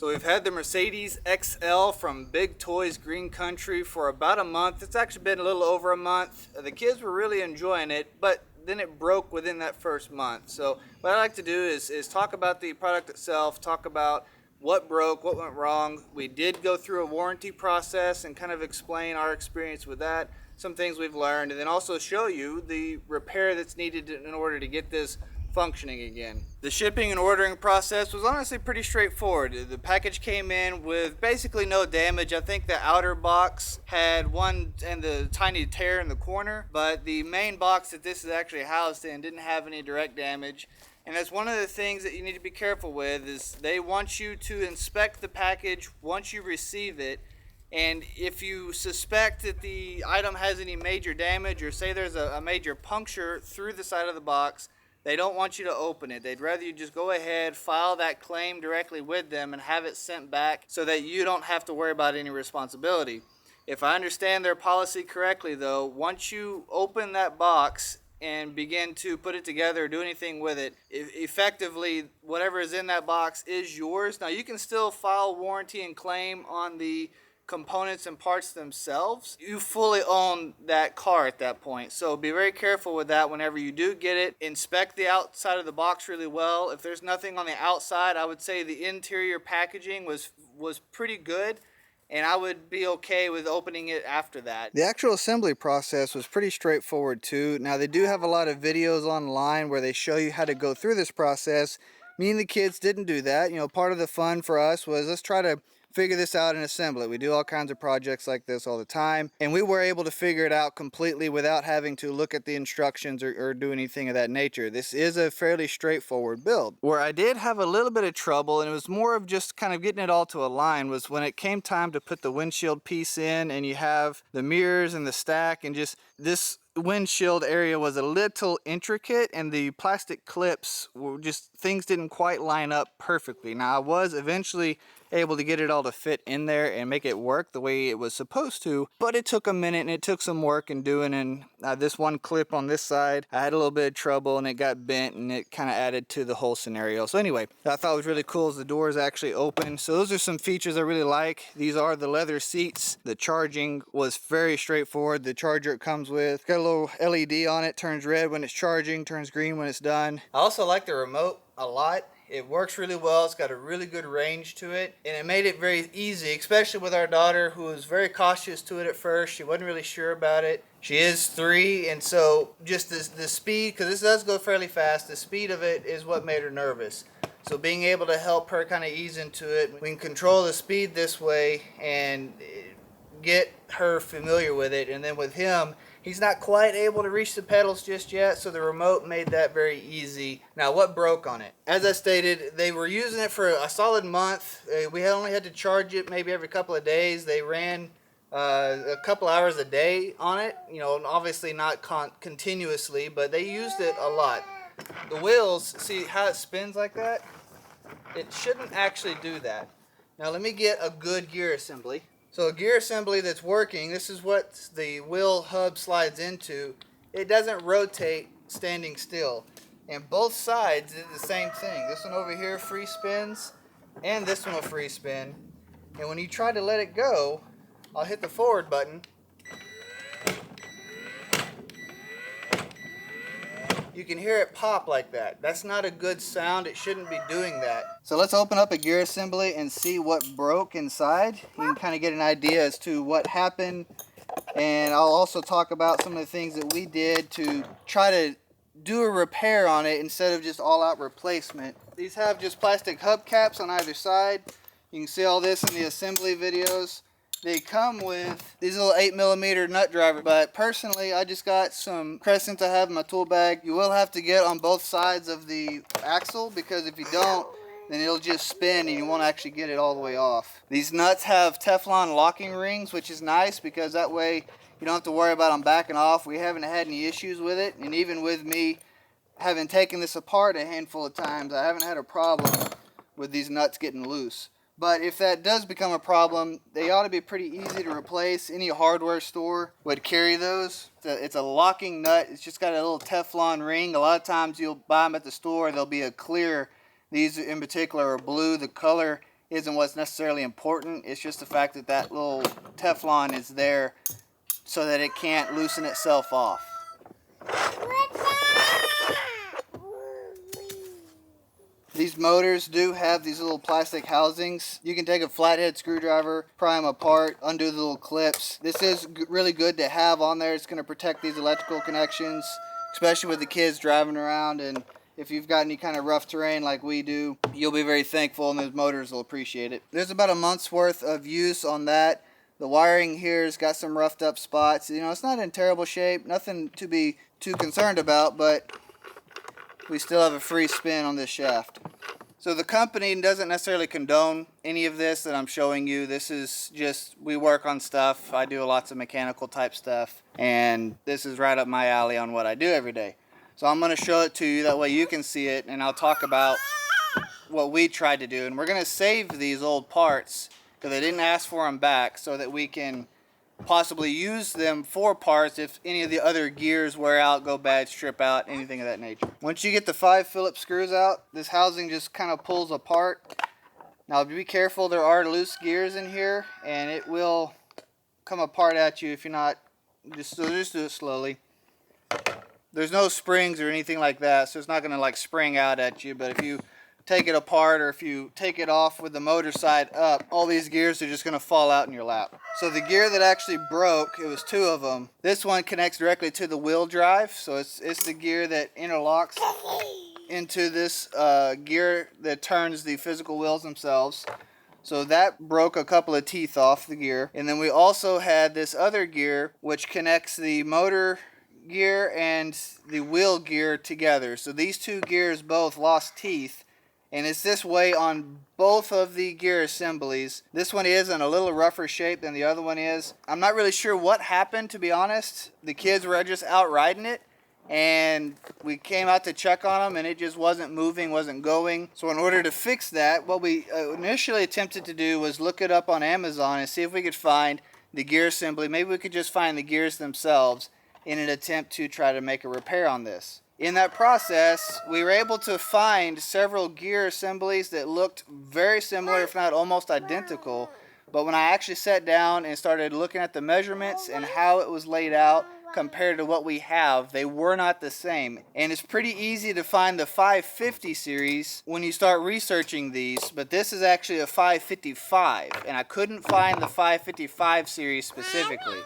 So we've had the Mercedes XL from Big Toys Green Country for about a month. It's actually been a little over a month. The kids were really enjoying it, but then it broke within that first month. So what I like to do is talk about the product itself, talk about what broke, what went wrong. We did go through a warranty process and kind of explain our experience with that, some things we've learned, and then also show you the repair that's needed in order to get this functioning again. The shipping and ordering process was honestly pretty straightforward. The package came in with basically no damage. I think the outer box had one and the tiny tear in the corner, but the main box that this is actually housed in didn't have any direct damage. And that's one of the things that you need to be careful with, is they want you to inspect the package once you receive it. And if you suspect that the item has any major damage, or say there's a major puncture through the side of the box, they don't want you to open it. They'd rather you just go ahead, file that claim directly with them, and have it sent back so that you don't have to worry about any responsibility. If I understand their policy correctly though, once you open that box and begin to put it together or do anything with it, effectively whatever is in that box is yours. Now you can still file warranty and claim on the components and parts themselves. You fully own that car at that point, so be very careful with that whenever you do get it. Inspect the outside of the box really well. If there's nothing on the outside, I would say the interior packaging was pretty good, and I would be okay with opening it after that. The actual assembly process was pretty straightforward too. Now they do have a lot of videos online where they show you how to go through this process. Me and the kids didn't do that. You know, part of the fun for us was let's try to figure this out and assemble it. We do all kinds of projects like this all the time, and we were able to figure it out completely without having to look at the instructions or do anything of that nature. This is a fairly straightforward build. Where I did have a little bit of trouble, and it was more of just kind of getting it all to align, was when it came time to put the windshield piece in, and you have the mirrors and the stack, and just this windshield area was a little intricate, and the plastic clips were just, things didn't quite line up perfectly. Now I was eventually able to get it all to fit in there and make it work the way it was supposed to, but it took a minute and it took some work in doing. And this one clip on this side, I had a little bit of trouble and it got bent, and it kind of added to the whole scenario. So anyway, I thought was really cool is the doors actually open. So those are some features I really like. These are the leather seats. The charging was very straightforward. The charger it comes with got a little LED on it, turns red when it's charging, turns green when it's done. I also like the remote a lot. It works really well. It's got a really good range to it, and it made it very easy, especially with our daughter, who was very cautious to it at first. She wasn't really sure about it. She is 3, and so just the speed, because this does go fairly fast, the speed of it is what made her nervous. So being able to help her kind of ease into it, we can control the speed this way and get her familiar with it. And then with him, he's not quite able to reach the pedals just yet, so the remote made that very easy. Now, what broke on it? As I stated, they were using it for a solid month. We only had to charge it maybe every couple of days. They ran a couple hours a day on it, you know, obviously not continuously, but they used it a lot. The wheels, see how it spins like that? It shouldn't actually do that. Now let me get a good gear assembly. So a gear assembly that's working, this is what the wheel hub slides into. It doesn't rotate standing still. And both sides did the same thing. This one over here free spins, and this one will free spin. And when you try to let it go, I'll hit the forward button. You can hear it pop like that. That's not a good sound. It shouldn't be doing that. So let's open up a gear assembly and see what broke inside. You can kind of get an idea as to what happened. And I'll also talk about some of the things that we did to try to do a repair on it instead of just all-out replacement. These have just plastic hubcaps on either side. You can see all this in the assembly videos. They come with these little 8mm nut driver, but personally I just got some crescents I have in my tool bag. You will have to get on both sides of the axle, because if you don't, then it'll just spin and you won't actually get it all the way off. These nuts have Teflon locking rings, which is nice because that way you don't have to worry about them backing off. We haven't had any issues with it, and even with me having taken this apart a handful of times, I haven't had a problem with these nuts getting loose. But if that does become a problem, they ought to be pretty easy to replace. Any hardware store would carry those. It's a locking nut. It's just got a little Teflon ring. A lot of times you'll buy them at the store. They'll be a clear. These in particular are blue. The color isn't what's necessarily important. It's just the fact that that little Teflon is there so that it can't loosen itself off. These motors do have these little plastic housings. You can take a flathead screwdriver, pry them apart, undo the little clips. This is really good to have on there. It's going to protect these electrical connections, especially with the kids driving around. And if you've got any kind of rough terrain like we do, you'll be very thankful, and those motors will appreciate it. There's about a month's worth of use on that. The wiring here has got some roughed up spots. You know, it's not in terrible shape, nothing to be too concerned about, but we still have a free spin on this shaft. So the company doesn't necessarily condone any of this that I'm showing you. This is just, we work on stuff. I do lots of mechanical type stuff, and this is right up my alley on what I do every day. So I'm going to show it to you, that way you can see it, and I'll talk about what we tried to do. And we're going to save these old parts, because they didn't ask for them back, so that we can possibly use them for parts if any of the other gears wear out, go bad, strip out, anything of that nature. Once you get the 5 Phillips screws out, this housing just kind of pulls apart. Now be careful, there are loose gears in here, and it will come apart at you if you're not, just do it slowly. There's no springs or anything like that, so it's not going to like spring out at you, but if you take it apart, or if you take it off with the motor side up, all these gears are just going to fall out in your lap. So the gear that actually broke, it was 2 of them. This one connects directly to the wheel drive, so it's the gear that interlocks into this gear that turns the physical wheels themselves. So that broke a couple of teeth off the gear. And then we also had this other gear which connects the motor gear and the wheel gear together. So these 2 gears both lost teeth. And it's this way on both of the gear assemblies. This one is in a little rougher shape than the other one is. I'm not really sure what happened, to be honest. The kids were just out riding it, and we came out to check on them, and it just wasn't moving, wasn't going. So in order to fix that, what we initially attempted to do was look it up on Amazon and see if we could find the gear assembly. Maybe we could just find the gears themselves in an attempt to try to make a repair on this. In that process, we were able to find several gear assemblies that looked very similar, if not almost identical. But when I actually sat down and started looking at the measurements and how it was laid out compared to what we have, they were not the same. And it's pretty easy to find the 550 series when you start researching these, but this is actually a 555, and I couldn't find the 555 series specifically.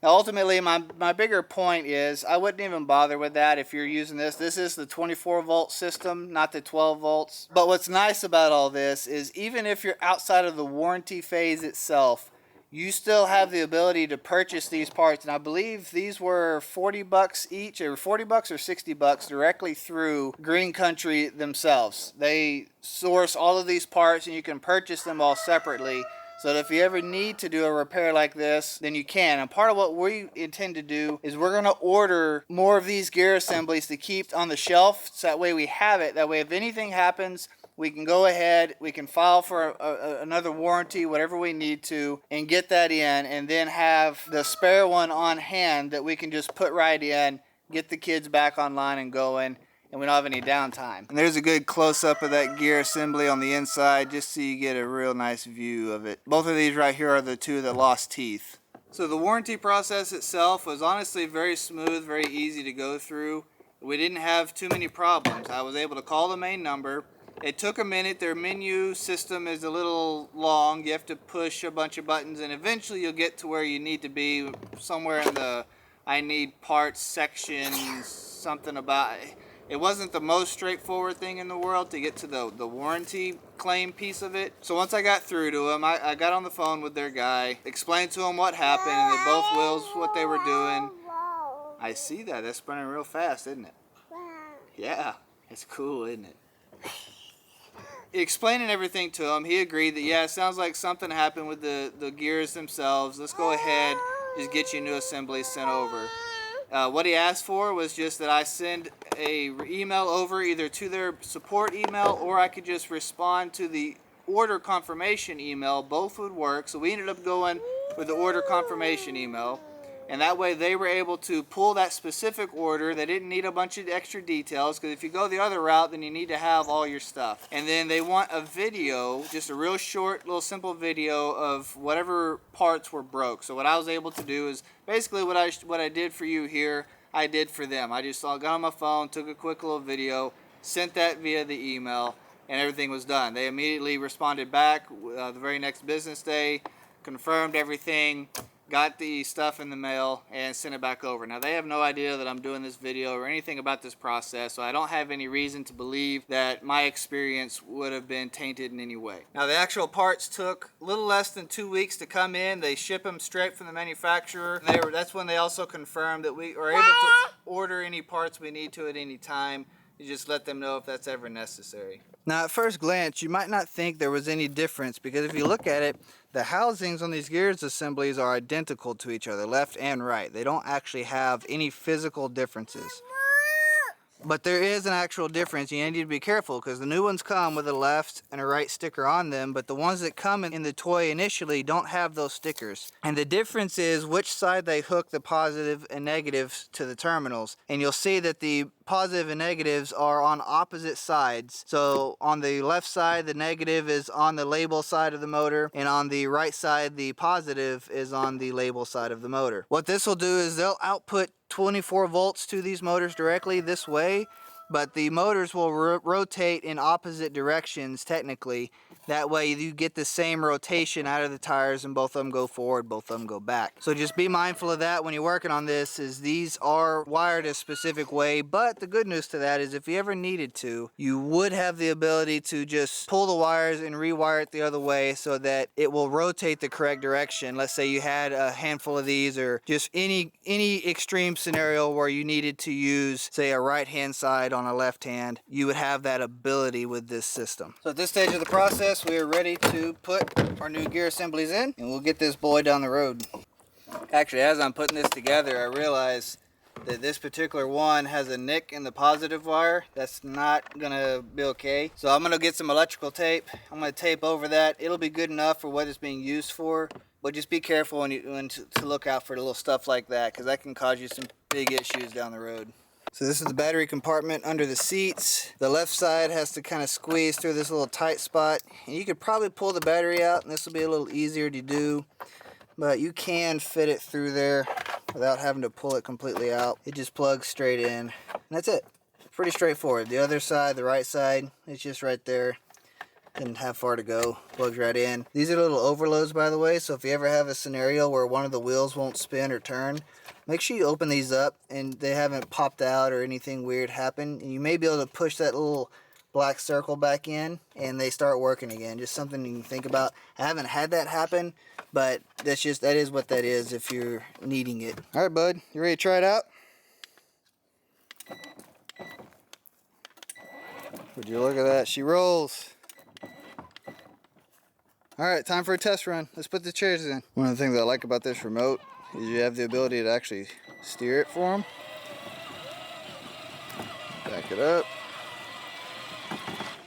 Now ultimately, my bigger point is I wouldn't even bother with that if you're using this. This is the 24 volt system, not the 12 volts. But what's nice about all this is even if you're outside of the warranty phase itself, you still have the ability to purchase these parts. And I believe these were 40 bucks each, or 40 bucks or 60 bucks directly through Green Country themselves. They source all of these parts and you can purchase them all separately. So that if you ever need to do a repair like this, then you can. And part of what we intend to do is we're going to order more of these gear assemblies to keep on the shelf, so that way we have it. That way if anything happens, we can go ahead, we can file for another warranty, whatever we need to, and get that in, and then have the spare one on hand that we can just put right in, get the kids back online and going, and we don't have any downtime. And there's a good close-up of that gear assembly on the inside, just so you get a real nice view of it. Both of these right here are the 2 that lost teeth. So the warranty process itself was honestly very smooth, very easy to go through. We didn't have too many problems. I was able to call the main number. It took a minute. Their menu system is a little long. You have to push a bunch of buttons, and eventually you'll get to where you need to be, somewhere in the I need parts section, something about it. It wasn't the most straightforward thing in the world to get to the warranty claim piece of it. So once I got through to them, I got on the phone with their guy, explained to him what happened, and that both wheels, what they were doing. I see that. That's spinning real fast, isn't it? Yeah, it's cool, isn't it? Explaining everything to him, he agreed that, yeah, it sounds like something happened with the gears themselves. Let's go ahead, just get you new assemblies sent over. What he asked for was just that I send a email over either to their support email, or I could just respond to the order confirmation email. Both would work. So we ended up going with the order confirmation email. And that way they were able to pull that specific order. They didn't need a bunch of extra details, because if you go the other route, then you need to have all your stuff. And then they want a video, just a real short, little simple video of whatever parts were broke. So what I was able to do is basically what I did for you here, I did for them. I just got on my phone, took a quick little video, sent that via the email, and everything was done. They immediately responded back the very next business day, confirmed everything, got the stuff in the mail, and sent it back over. Now, they have no idea that I'm doing this video or anything about this process, so I don't have any reason to believe that my experience would have been tainted in any way. Now, the actual parts took a little less than 2 weeks to come in. They ship them straight from the manufacturer. That's when they also confirmed that we are able to order any parts we need to at any time. You just let them know if that's ever necessary. Now, at first glance, you might not think there was any difference, because if you look at it, the housings on these gears assemblies are identical to each other, left and right. They don't actually have any physical differences. But there is an actual difference. You need to be careful, because the new ones come with a left and a right sticker on them, but the ones that come in the toy initially don't have those stickers. And the difference is which side they hook the positive and negatives to the terminals. And you'll see that the positive and negatives are on opposite sides. So on the left side, the negative is on the label side of the motor, and on the right side, the positive is on the label side of the motor. What this will do is they'll output 24 volts to these motors directly this way, but the motors will rotate in opposite directions technically. That way you get the same rotation out of the tires, and both of them go forward, both of them go back. So just be mindful of that when you're working on this, is these are wired a specific way. But the good news to that is if you ever needed to, you would have the ability to just pull the wires and rewire it the other way so that it will rotate the correct direction. Let's say you had a handful of these, or just any extreme scenario where you needed to use, say, a right hand side on a left hand, you would have that ability with this system. So at this stage of the process, we are ready to put our new gear assemblies in, and we'll get this boy down the road. Actually, as I'm putting this together, I realize that this particular one has a nick in the positive wire. That's not gonna be okay. So I'm gonna get some electrical tape. I'm gonna tape over that. It'll be good enough for what it's being used for, but just be careful when to look out for the little stuff like that, because that can cause you some big issues down the road. So this is the battery compartment under the seats. The left side has to kind of squeeze through this little tight spot. And you could probably pull the battery out, and this will be a little easier to do. But you can fit it through there without having to pull it completely out. It just plugs straight in. And that's it. Pretty straightforward. The other side, the right side, it's just right there. Didn't have far to go. Plugs right in. These are little overloads, by the way, so if you ever have a scenario where one of the wheels won't spin or turn, make sure you open these up and they haven't popped out or anything weird happened. And you may be able to push that little black circle back in and they start working again. Just something you can think about. I haven't had that happen, but that is what that is if you're needing it. All right, bud, you ready to try it out? Would you look at that? She rolls. All right, time for a test run. Let's put the chairs in. One of the things I like about this remote is you have the ability to actually steer it for them. Back it up.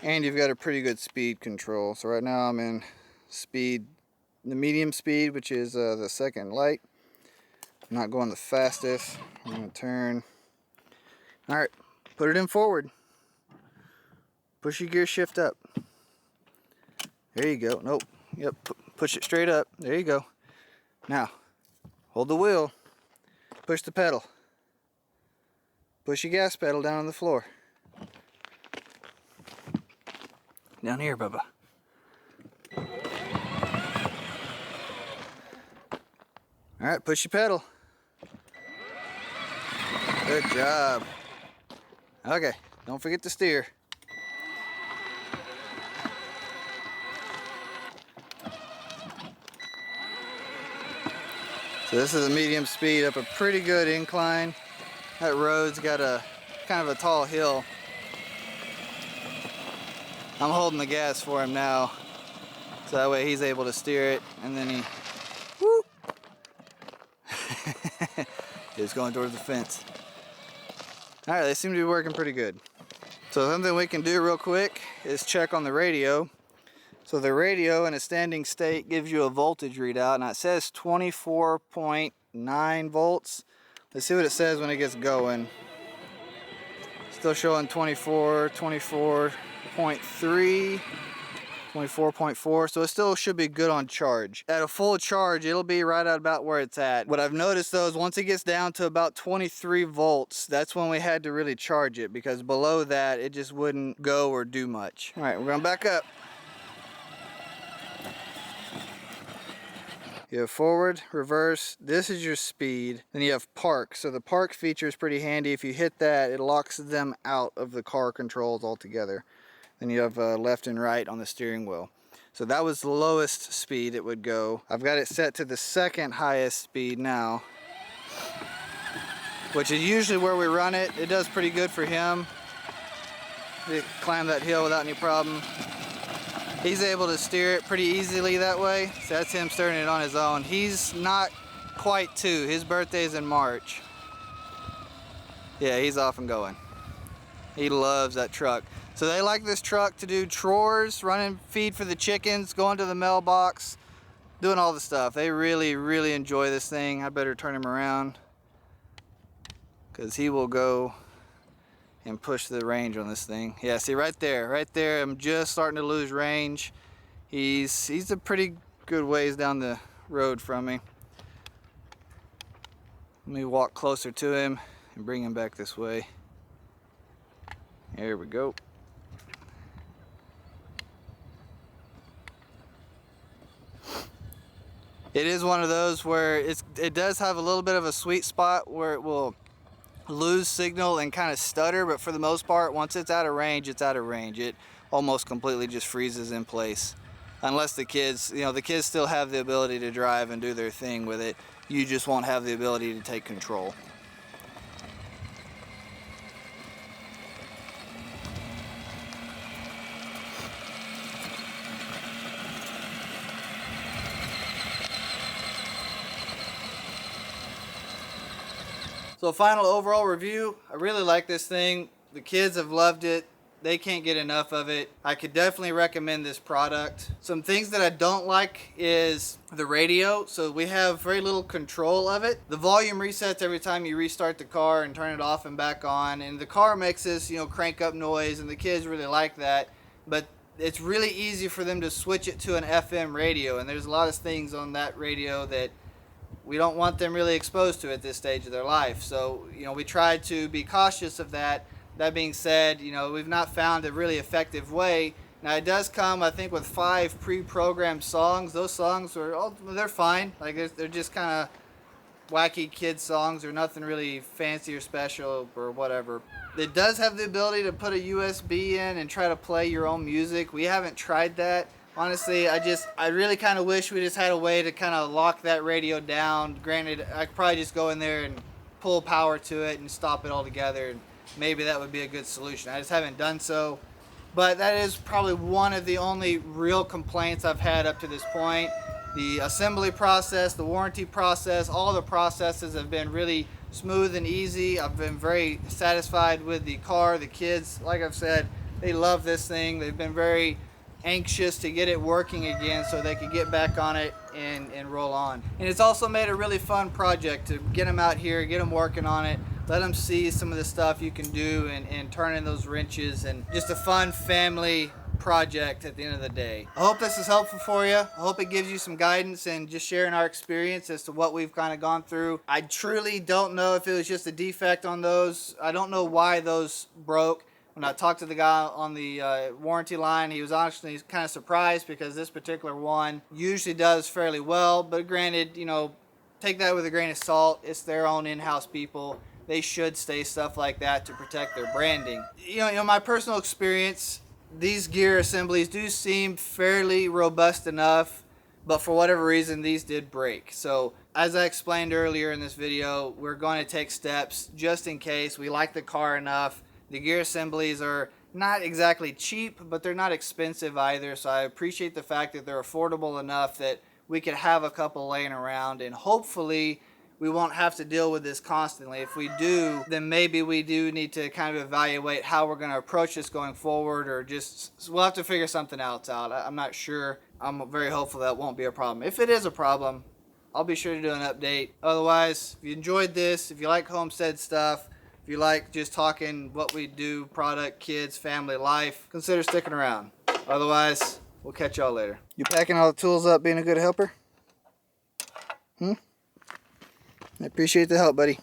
And you've got a pretty good speed control. So right now I'm in speed, the medium speed, which is the second light. I'm not going the fastest. I'm gonna turn. All right, put it in forward. Push your gear shift up. There you go. Nope. Yep. Push it straight up. There you go. Now, hold the wheel. Push the pedal. Push your gas pedal down on the floor. Down here, Bubba. All right, push your pedal. Good job. Okay, don't forget to steer. So this is a medium speed up a pretty good incline. That road's got a kind of a tall hill. I'm holding the gas for him now, so that way he's able to steer it, and then he, whoop, he's going towards the fence. All right, they seem to be working pretty good. So something we can do real quick is check on the radio. So the radio in a standing state gives you a voltage readout, and it says 24.9 9 volts. Let's see what it says when it gets going. Still showing 24, 24.3, 24.4, so it still should be good on charge. At a full charge, it'll be right at about where it's at. What I've noticed though is once it gets down to about 23 volts, that's when we had to really charge it, because below that, it just wouldn't go or do much. All right, we're gonna back up. You have forward, reverse, this is your speed. Then you have park. So the park feature is pretty handy. If you hit that, it locks them out of the car controls altogether. Then you have left and right on the steering wheel. So that was the lowest speed it would go. I've got it set to the second highest speed now, which is usually where we run it. It does pretty good for him. He climb that hill without any problem. He's able to steer it pretty easily that way. So that's him steering it on his own. He's not quite 2. His birthday's in March. Yeah, he's off and going. He loves that truck. So they like this truck to do chores, running feed for the chickens, going to the mailbox, doing all the stuff. They really, really enjoy this thing. I better turn him around, because he will go and push the range on this thing. Yeah, see right there, I'm just starting to lose range. He's a pretty good ways down the road from me. Let me walk closer to him and bring him back this way. There we go. It is one of those where it does have a little bit of a sweet spot where it will lose signal and kind of stutter, but for the most part, once it's out of range, it's out of range. It almost completely just freezes in place. Unless the kids, the kids still have the ability to drive and do their thing with it. You just won't have the ability to take control. So final overall review, I really like this thing. The kids have loved it. They can't get enough of it. I could definitely recommend this product. Some things that I don't like is the radio. So we have very little control of it. The volume resets every time you restart the car and turn it off and back on. And the car makes this, crank up noise, and the kids really like that. But it's really easy for them to switch it to an FM radio. And there's a lot of things on that radio that we don't want them really exposed to at this stage of their life. So, we try to be cautious of that. That being said, we've not found a really effective way. Now, it does come, I think, with 5 pre-programmed songs. Those songs they're fine. Like, they're just kind of wacky kid songs, or nothing really fancy or special or whatever. It does have the ability to put a USB in and try to play your own music. We haven't tried that. Honestly, I really kind of wish we just had a way to kind of lock that radio down. Granted, I could probably just go in there and pull power to it and stop it altogether, and maybe that would be a good solution. I just haven't done so. But that is probably one of the only real complaints I've had up to this point. The assembly process, the warranty process, all the processes have been really smooth and easy. I've been very satisfied with the car. The kids, like I've said, they love this thing. They've been very anxious to get it working again so they could get back on it and roll on. And it's also made a really fun project to get them out here, get them working on it, let them see some of the stuff you can do and turn in those wrenches, and just a fun family project at the end of the day. I hope this is helpful for you. I hope it gives you some guidance and just sharing our experience as to what we've kind of gone through. I truly don't know if it was just a defect on those. I don't know why those broke. When I talked to the guy on the warranty line, he was honestly kind of surprised, because this particular one usually does fairly well. But granted, take that with a grain of salt. It's their own in-house people. They should say stuff like that to protect their branding. My personal experience, these gear assemblies do seem fairly robust enough, but for whatever reason, these did break. So as I explained earlier in this video, we're going to take steps just in case. We like the car enough. The gear assemblies are not exactly cheap, but they're not expensive either. So I appreciate the fact that they're affordable enough that we could have a couple laying around, and hopefully we won't have to deal with this constantly. If we do, then maybe we do need to kind of evaluate how we're going to approach this going forward, or we'll have to figure something else out. I'm not sure. I'm very hopeful that won't be a problem. If it is a problem, I'll be sure to do an update. Otherwise, if you enjoyed this, if you like homestead stuff, if you like just talking what we do, product, kids, family, life, consider sticking around. Otherwise, we'll catch y'all later. You packing all the tools up, being a good helper? I appreciate the help, buddy.